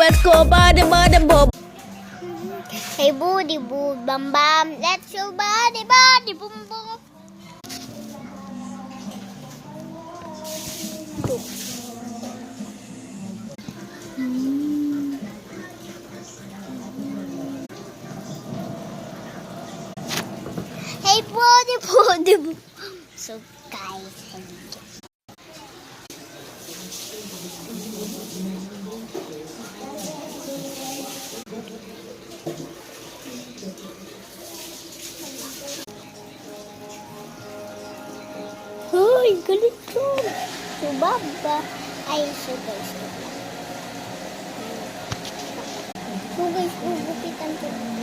let's go body body boom. Hey booty boo bam bam, let's go body body boom boom. Hey booty booty boom. So guys, hoy, galit ko. Subaba. Ay, so guys. So guys, gupitan ko.